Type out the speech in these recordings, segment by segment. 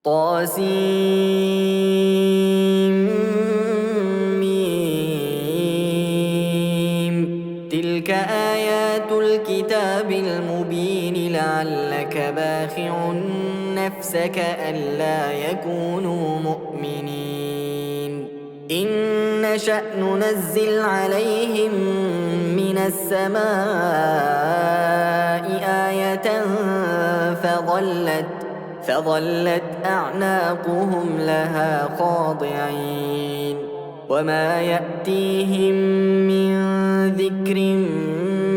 طاسيم. تلك آيات الكتاب المبين لعلك باخع نفسك ألا يكونوا مؤمنين. إن نشأ ننزل عليهم من السماء آية فظلت أعناقهم لها خاضعين. وما يأتيهم من ذكر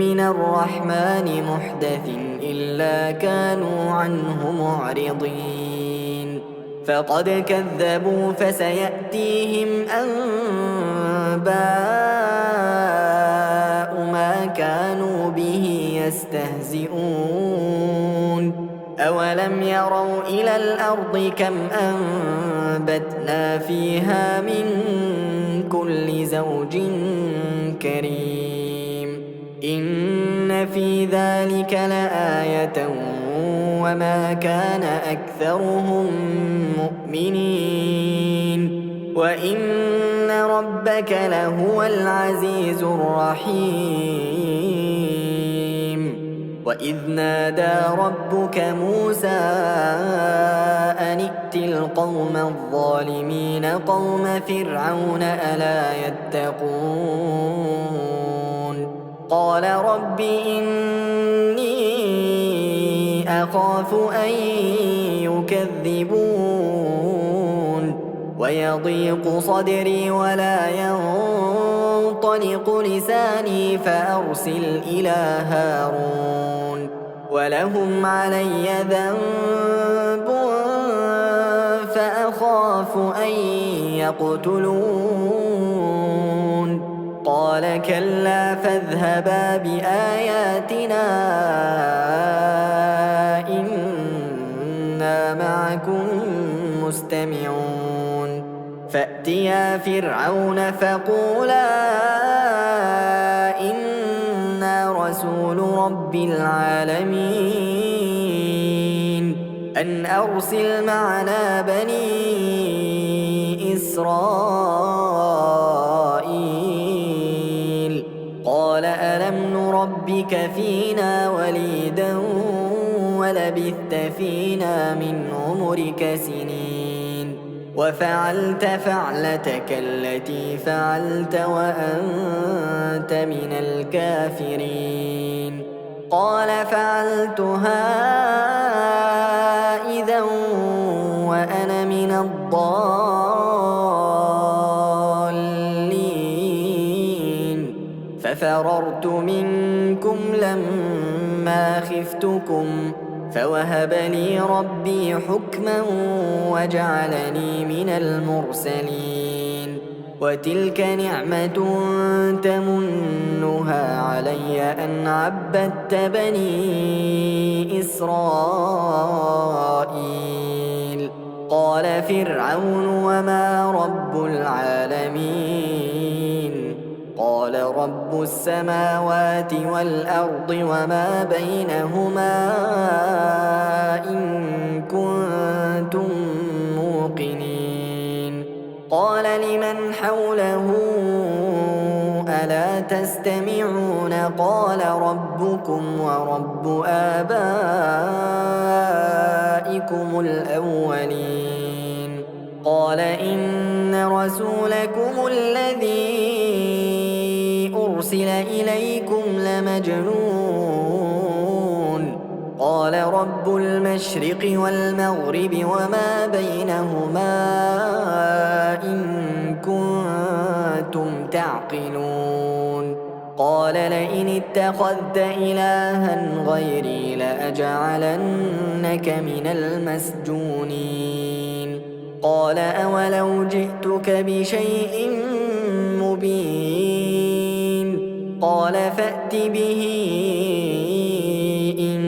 من الرحمن محدث إلا كانوا عنه معرضين. فقد كذبوا فسيأتيهم أنباء ما كانوا به يستهزئون. أولم يروا إلى الأرض كم أنبتنا فيها من كل زوج كريم. إن في ذلك لآية وما كان أكثرهم مؤمنين وإن ربك لهو العزيز الرحيم. وإذ نادى ربك موسى أن ائت القوم الظالمين قوم فرعون ألا يتقون. قال رب إني أخاف أن يكذبون ويضيق صدري ولا ينطلق لساني فأرسل إلى هارون ولهم علي ذنب فأخاف أن يقتلون. قال كلا فاذهبا بآياتنا إنا معكم مستمعون. فأتيا فرعون فقولا إنا رسول رب العالمين أن أرسل معنا بني إسرائيل. قال ألم نربك فينا وليدا ولبثت فينا من عمرك سنين وفعلت فعلتك التي فعلت وأنت من الكافرين. قال فعلتها إذا وأنا من الضالين. ففررت منكم لما خفتكم فوهب لي ربي حكما وجعلني من المرسلين. وتلك نعمة تمنها علي أن عبدت بني إسرائيل. قال فرعون وما رب العالمين؟ قال رب السماوات والأرض وما بينهما إن كنتم موقنين. قال لمن حوله ألا تستمعون؟ قال ربكم ورب آبائكم الأولين. قال إن رسولكم الذي أرسل إليكم لمجنون. قال رب المشرق والمغرب وما بينهما إن كنتم تعقلون. قال لئن اتخذت إلها غيري لأجعلنك من المسجونين. قال أولو جئتك بشيء مبين؟ قال فأت به إن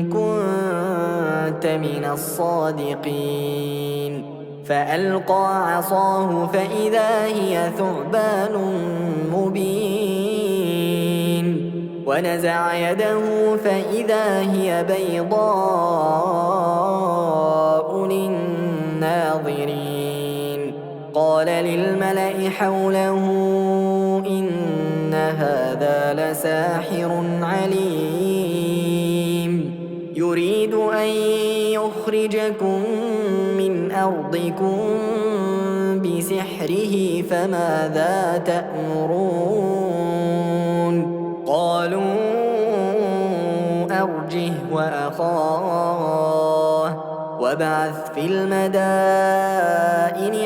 كنت من الصادقين. فألقى عصاه فإذا هي ثعبان مبين ونزع يده فإذا هي بيضاء للناظرين. للملأ حوله إن هذا لساحر عليم يريد أن يخرجكم من أرضكم بسحره فماذا تأمرون قالوا أرجه وأخاه وابعث في المدائن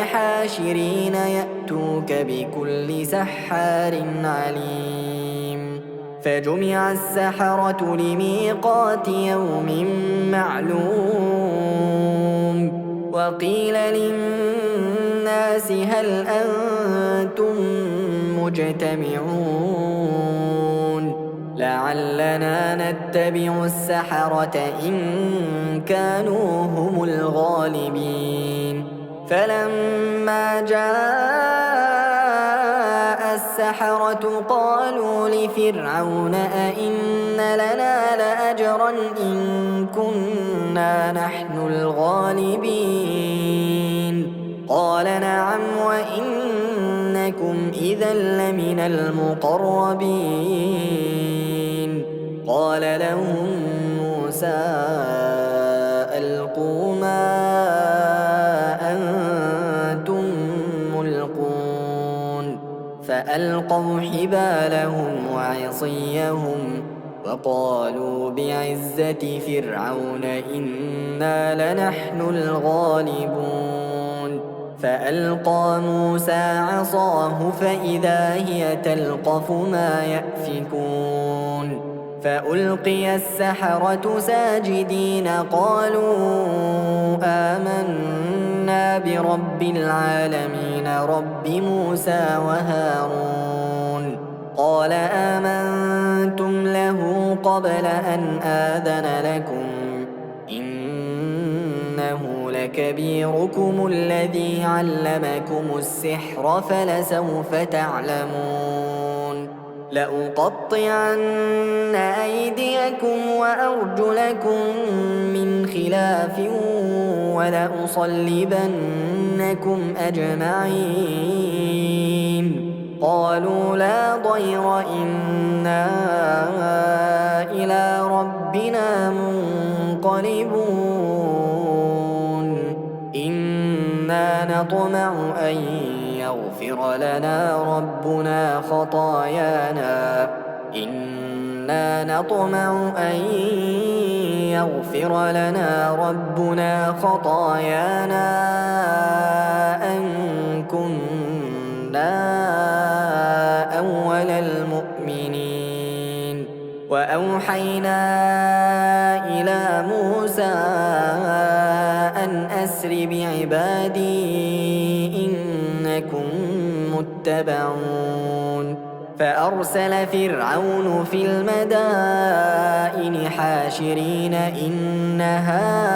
حاشرين يأتوك بكل سحار عليم فجمع السحرة لميقات يوم معلوم وقيل للناس هل أنتم مجتمعون لعلنا نتبع السحرة إن كانوا هم الغالبين فلما جاء السحرة قالوا لفرعون أئن لنا لأجرا إن كنا نحن الغالبين قال نعم وإنكم إذا لمن المقربين قال لهم موسى ألقوا ما أنتم ملقون فألقوا حبالهم وعصيهم وقالوا بعزة فرعون إنا لنحن الغالبون فألقى موسى عصاه فإذا هي تلقف ما يأفكون فألقي السحرة ساجدين قالوا آمنا برب العالمين رب موسى وهارون قال آمنتم له قبل أن آذن لكم إنه لكبيركم الذي علمكم السحر فلسوف تعلمون لأقطعن أيديكم وأرجلكم من خلاف ولأصلبنكم أجمعين قالوا لا ضير إنا إلى ربنا منقلبون إنا نطمع أن يغفر لنا ربنا خطايانا أن كنا أول المؤمنين وأوحينا إلى موسى أن أسر بعبادي إنكم متبعون فأرسل فرعون في المدائن حاشرين إن هؤلاء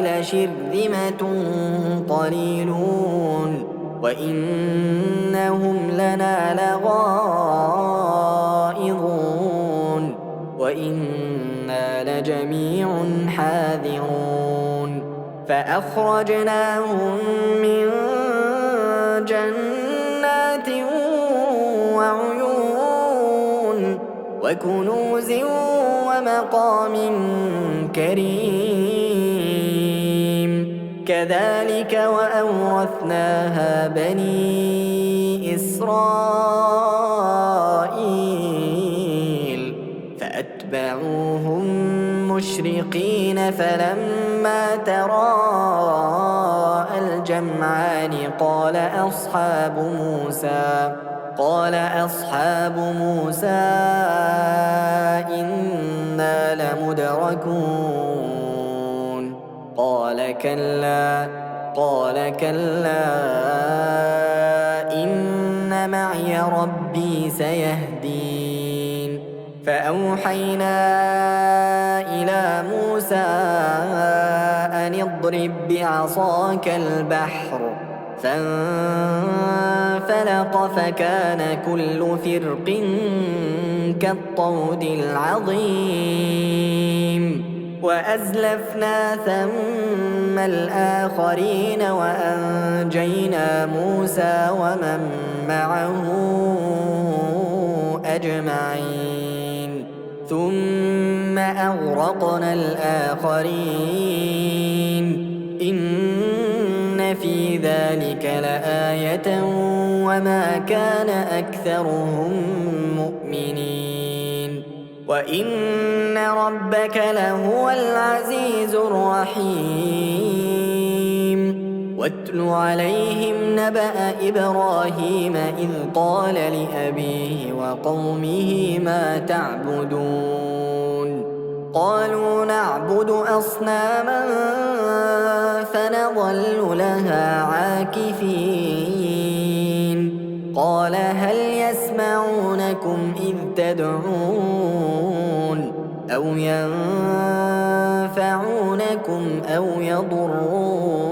لشرذمة قليلون وإنهم لنا لغائظون وإنا لجميع حاذرون فأخرجناهم من جنات وعيون وكنوز ومقام كريم كذلك وأورثناها بني إسرائيل فأتبعوهم مشرقين فلما تراءى الجمعان قال أصحاب موسى إنا لمدركون قال كلا إن معي ربي سيهدين فأوحينا إلى موسى أن اضرب بعصاك البحر فانفلق فكان كل فرق كالطود العظيم وأزلفنا ثم الآخرين وأنجينا موسى ومن معه أجمعين ثم أغرقنا الآخرين إن في ذلك لآية وما كان أكثرهم مؤمنين وإن ربك لهو العزيز الرحيم واتل عليهم نبأ إبراهيم إذ قال لأبيه وقومه ما تعبدون قالوا نعبد أصناما فنظل لها عاكفين قال هل يسمعونكم إذ تدعون أو ينفعونكم أو يضرون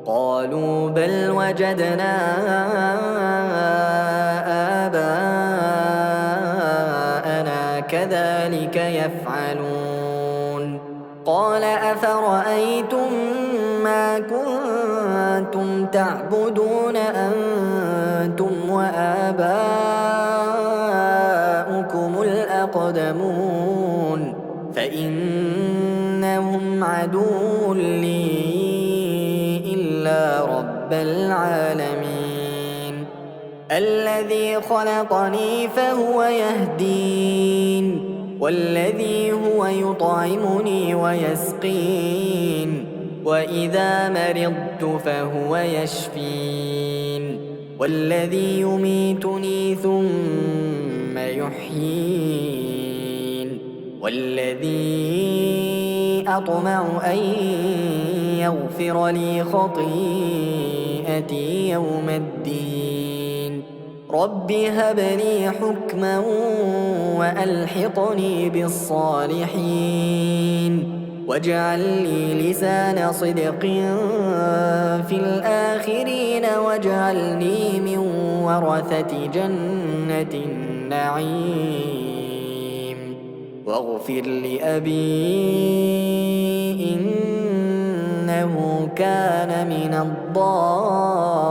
قالوا بل وجدنا آباءنا كذلك يفعلون قال أفرأيتم ما كنتم تعبدون أنتم وآباؤكم الأقدمون فإنهم عدو لي إلا رب العالمين الذي خلقني فهو يهدين والذي هو يطعمني ويسقين وإذا مرضت فهو يشفين والذي يميتني ثم يحيين والذي أطمع أن يغفر لي خطيئتي يوم الدين رب هب لي حكما وألحقني بالصالحين واجعل لي لسان صدق في الآخرين واجعلني من ورثة جنة النعيم واغفر لأبي إنه كان من الضالين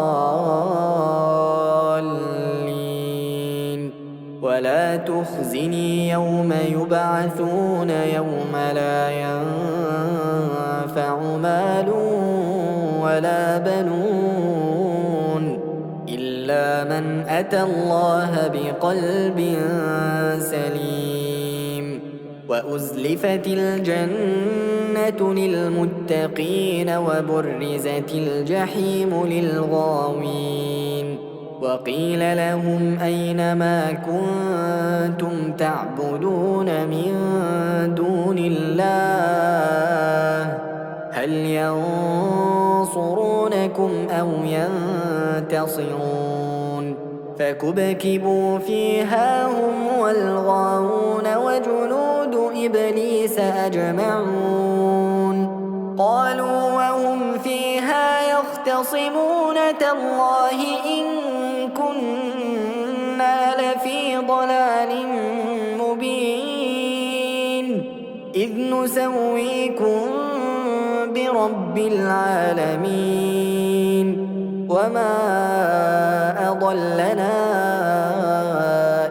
ولا تخزني يوم يبعثون يوم لا ينفع مال ولا بنون إلا من أتى الله بقلب سليم وأزلفت الجنة للمتقين وبرزت الجحيم للغاوين وقيل لهم أين ما كنتم تعبدون من دون الله هل ينصرونكم أو ينتصرون فكبكبوا فيها هم والغاوون وجنود إبليس أجمعون قالوا وهم فيها يختصمون تالله إن كنا لفي ضلال مبين إذ نسويكم برب العالمين وما أضلنا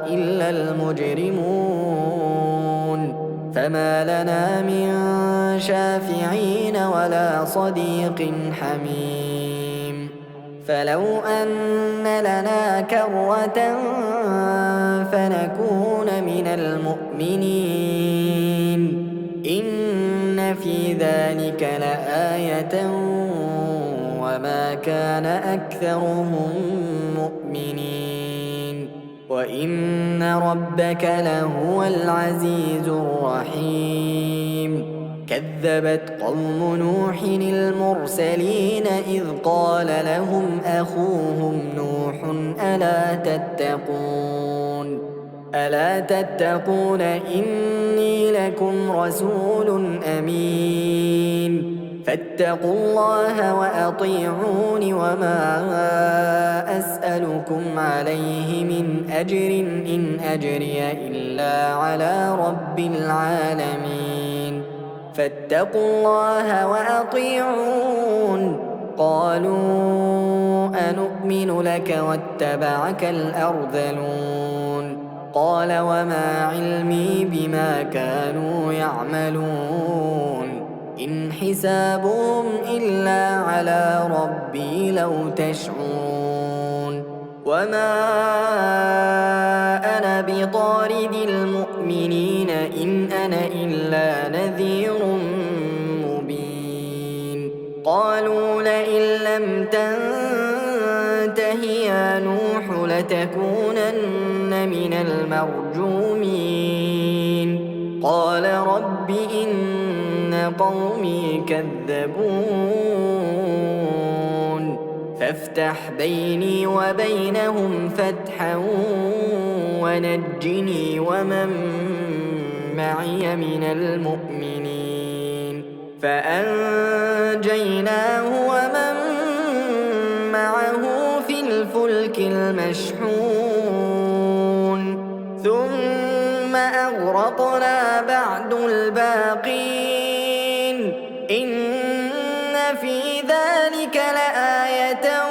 إلا المجرمون فما لنا من شافعين ولا صديق حميم فلو أن لنا كرة فنكون من المؤمنين إن في ذلك لآية وما كان أكثرهم مؤمنين وإن ربك لهو العزيز الرحيم كذبت قوم نوح المرسلين إذ قال لهم أخوهم نوح ألا تتقون إني لكم رسول أمين فاتقوا الله وأطيعون وما أسألكم عليه من أجر إن أجري إلا على رب العالمين فاتقوا الله وأطيعون قالوا أنؤمن لك واتبعك الأرذلون قال وما علمي بما كانوا يعملون إن حسابهم إلا على ربي لو تشعرون وما أنا بطارد المؤمنين إن أنا إلا نذير مبين قالوا لئن لم تنته يا نوح لتكونن من المرجومين قال رب إن قومي كذبون فافتح بيني وبينهم فتحا ونجني ومن معي من المؤمنين فأنجيناه ومن معه في الفلك المشحون ثم أغرقنا بعد الباقين إن في ذلك لآية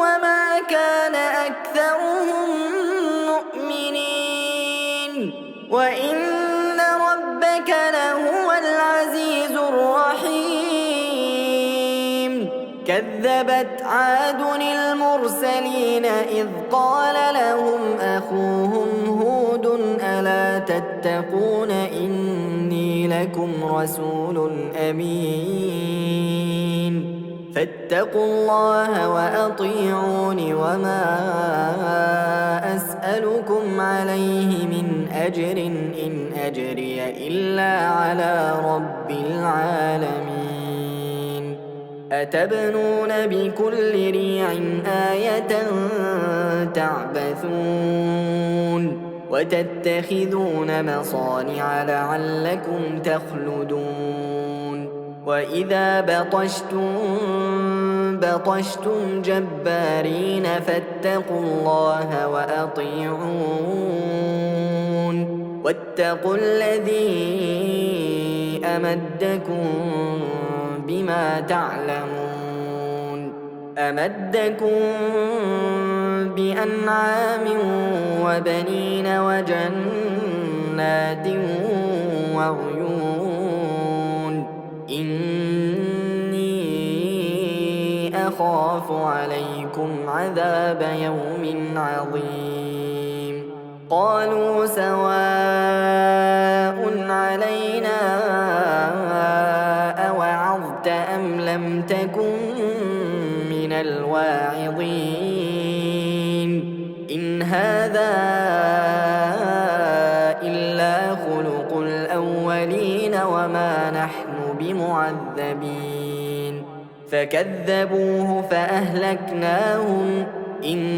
وما كان أكثرهم مؤمنين وإن ربك لهو العزيز الرحيم كذبت عاد المرسلين إذ قال لهم أخوهم هود ألا تتقون إني لكم رسول أمين فاتقوا الله وأطيعون وما أسألكم عليه من أجر إن أجري إلا على رب العالمين أتبنون بكل ريع آية تعبثون وتتخذون مصانع لعلكم تخلدون وإذا بطشتم جبارين فاتقوا الله وأطيعون واتقوا الذي أمدكم بما تعلمون أمدكم بأنعام وبنين وجنات وعيون إني أخاف عليكم عذاب يوم عظيم قالوا سواء علينا أوعظت أم لم تكن من الواعظين إن هذا إلا خلق الأولين وما نحن بمعذبين فكذبوه فأهلكناهم إن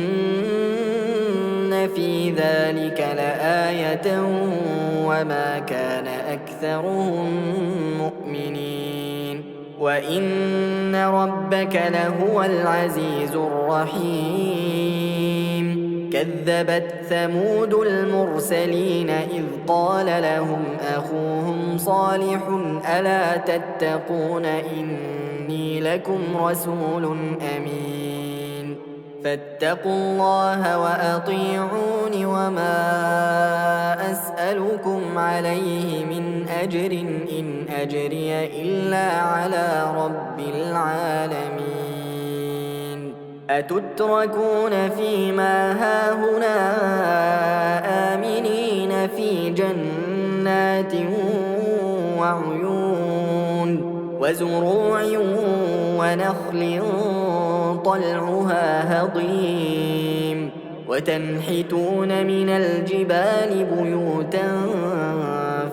في ذلك لآية وما كان أكثرهم مؤمنين وإن ربك لهو العزيز الرحيم كذبت ثمود المرسلين إذ قال لهم أخوهم صالح ألا تتقون إني لكم رسول أمين فاتقوا الله وأطيعون وما أسألكم عليه من أجر إن أجري إلا على رب العالمين أتتركون فيما هاهنا آمنين في جنات وعيون وزروع ونخل طلعها هضيم وتنحتون من الجبال بيوتا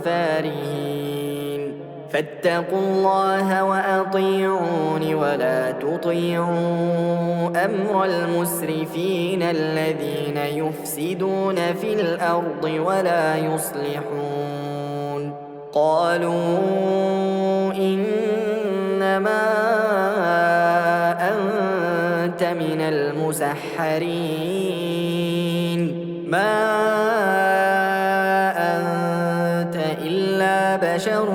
فارهين فاتقوا الله وأطيعون ولا تطيعوا أمر المسرفين الذين يفسدون في الأرض ولا يصلحون قالوا إن المسحرين ما أنت إلا بشر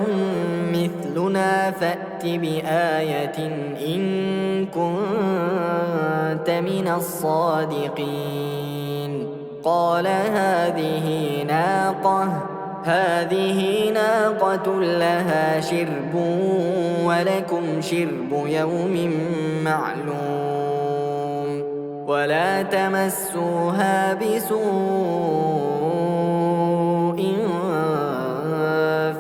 مثلنا فأت بآية إن كنت من الصادقين قال هذه ناقة لها شرب ولكم شرب يوم معلوم ولا تمسوها بسوء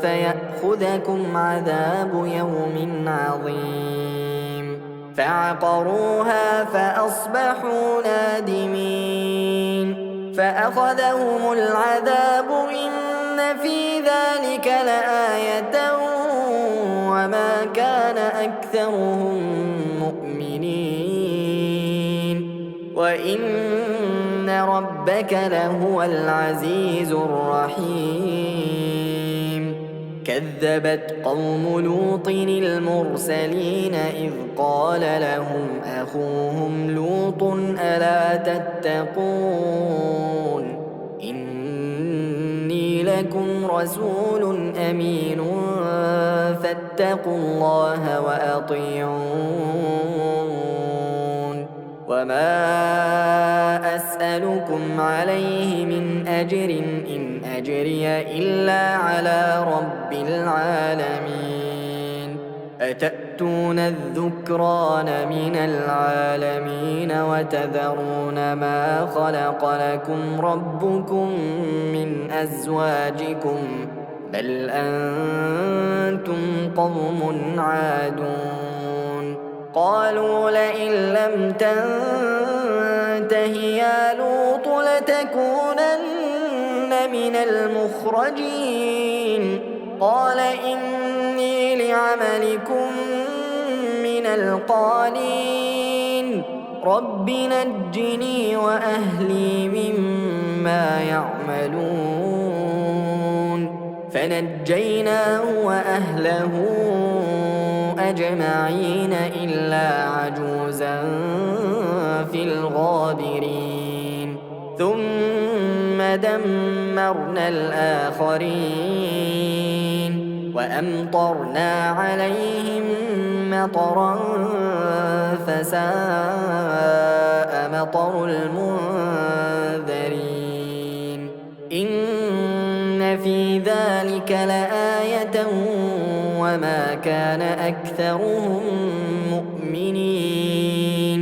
فيأخذكم عذاب يوم عظيم فعقروها فأصبحوا نادمين فأخذهم العذاب إن في ذلك لآية وما كان أكثرهم مؤمنين وإن ربك لهو العزيز الرحيم كذبت قوم لوط المرسلين إذ قال لهم أخوهم لوط ألا تتقون إني لكم رسول أمين فاتقوا الله وأطيعون وما أسألكم عليه من أجر إن أجري إلا على رب العالمين أتأتون الذكران من العالمين وتذرون ما خلق لكم ربكم من أزواجكم بل أنتم قوم عادون قالوا لئن لم تنته يا لوط لتكونن من المخرجين قال إني لعملكم من القالين رب نجني وأهلي مما يعملون فنجيناه وأهله أجمعين إلا عجوزا في الغابرين ثم دمرنا الآخرين وأمطرنا عليهم مطرا فساء مطر المنذرين إن في ذلك لآية وما كان أكثرهم مؤمنين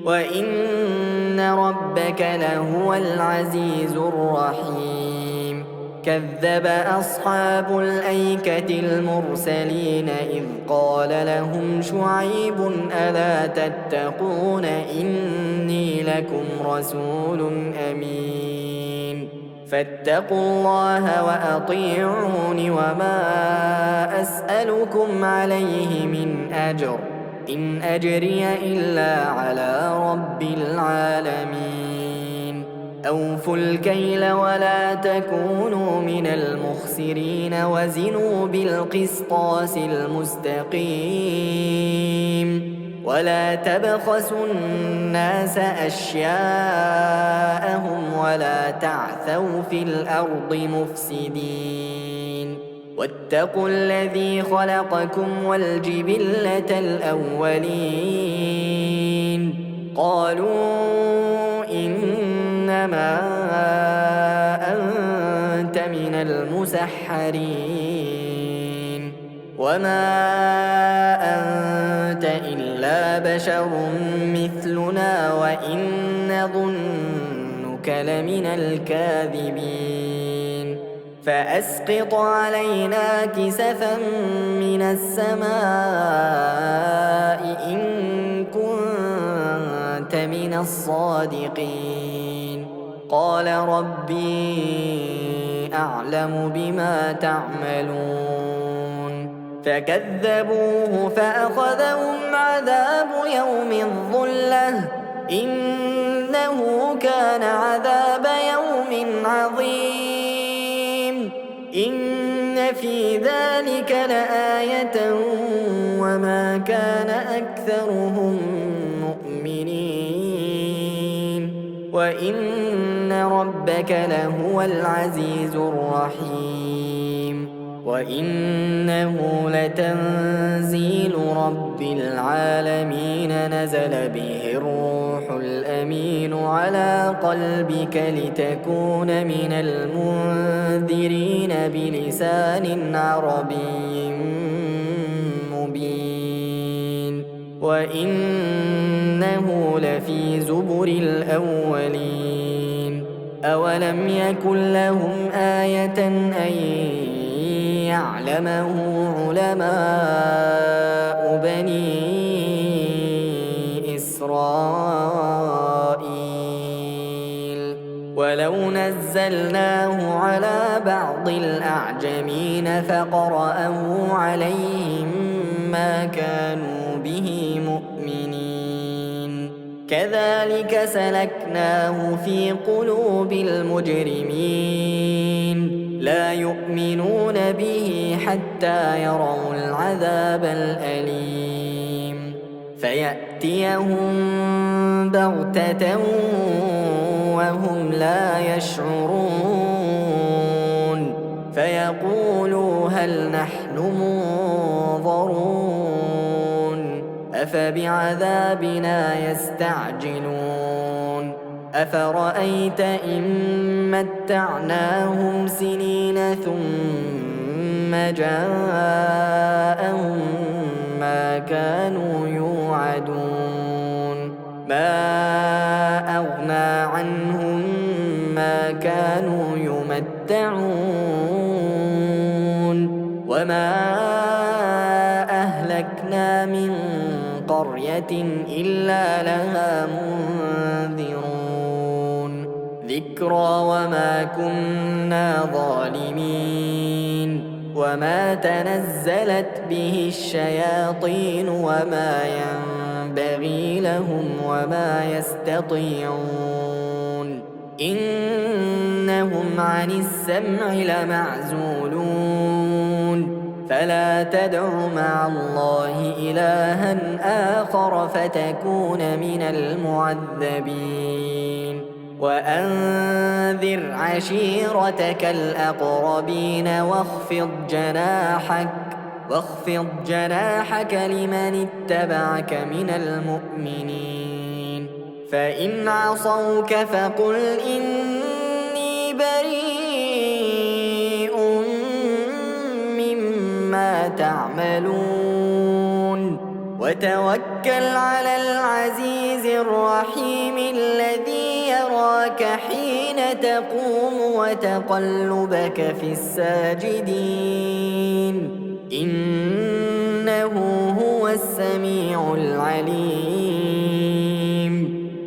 وإن ربك لهو العزيز الرحيم كذب أصحاب الأيكة المرسلين إذ قال لهم شعيب ألا تتقون إني لكم رسول أمين فاتقوا الله وأطيعون وما أسألكم عليه من أجر إن أجري إلا على رب العالمين أوفوا الكيل ولا تكونوا من المخسرين وزنوا بالقسطاس المستقيم ولا تبخسوا الناس أشياءهم ولا تعثوا في الأرض مفسدين واتقوا الذي خلقكم والجبلة الأولين قالوا إنما أنت من المسحرين وما أنت إلا بشر مثلنا وإن نظنك لمن الكاذبين فأسقط علينا كسفا من السماء إن كنت من الصادقين قال ربي أعلم بما تعملون فكذبوه فأخذهم عذاب يوم الظلة إنه كان عذاب يوم عظيم إن في ذلك لآية وما كان أكثرهم مؤمنين وإن ربك لهو العزيز الرحيم وإنه لتنزيل رب العالمين نزل به الروح الأمين على قلبك لتكون من المنذرين بلسان عربي مبين وإنه لفي زبر الأولين أولم يكن لهم آية أن يعلمه علماء بني إسرائيل ولو نزلناه على بعض الأعجمين فقرأه عليهم ما كانوا به مؤمنين كذلك سلكناه في قلوب المجرمين لا يؤمنون به حتى يروا العذاب الأليم فيأتيهم بغتة وهم لا يشعرون فيقولوا هل نحن منظرون أفبعذابنا يستعجلون أفرأيت إن متعناهم سنين ثم جاءهم ما كانوا يوعدون ما أغنى عنهم ما كانوا يمتعون وما أهلكنا من قرية إلا لها منذرون ذكرى وما كنا ظالمين وما تنزلت به الشياطين وما ينبغي لهم وما يستطيعون إنهم عن السمع لمعزولون فلا تدع مع الله إلها آخر فتكون من المعذبين وأنذر عشيرتك الأقربين واخفض جناحك لمن اتبعك من المؤمنين فإن عصوك فقل إني بريء مما تعملون وتوكل على العزيز الرحيم الذي يراك حين تقوم وتقلبك في الساجدين إنه هو السميع العليم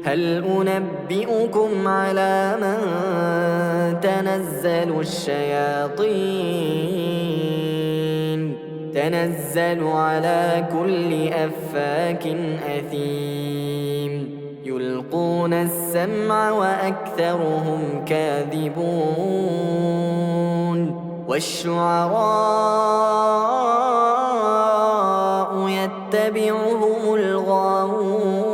هل أنبئكم على من تنزل الشياطين تنزل على كل أفاك أثيم يلقون السمع وأكثرهم كاذبون والشعراء يتبعهم الغاوون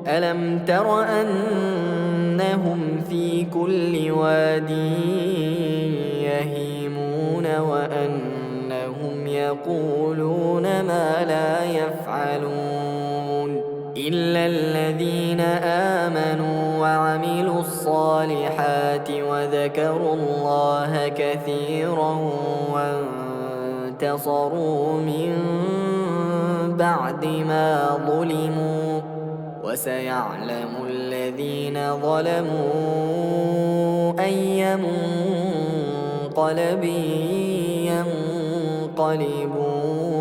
ألم تر أنهم في كل واد يهيمون وأنهم يقولون ما لا يفعلون إلا الذين آمنوا وعملوا الصالحات وذكروا الله كثيرا وانتصروا من بعد ما ظلموا وسيعلم الذين ظلموا أي منقلب ينقلبون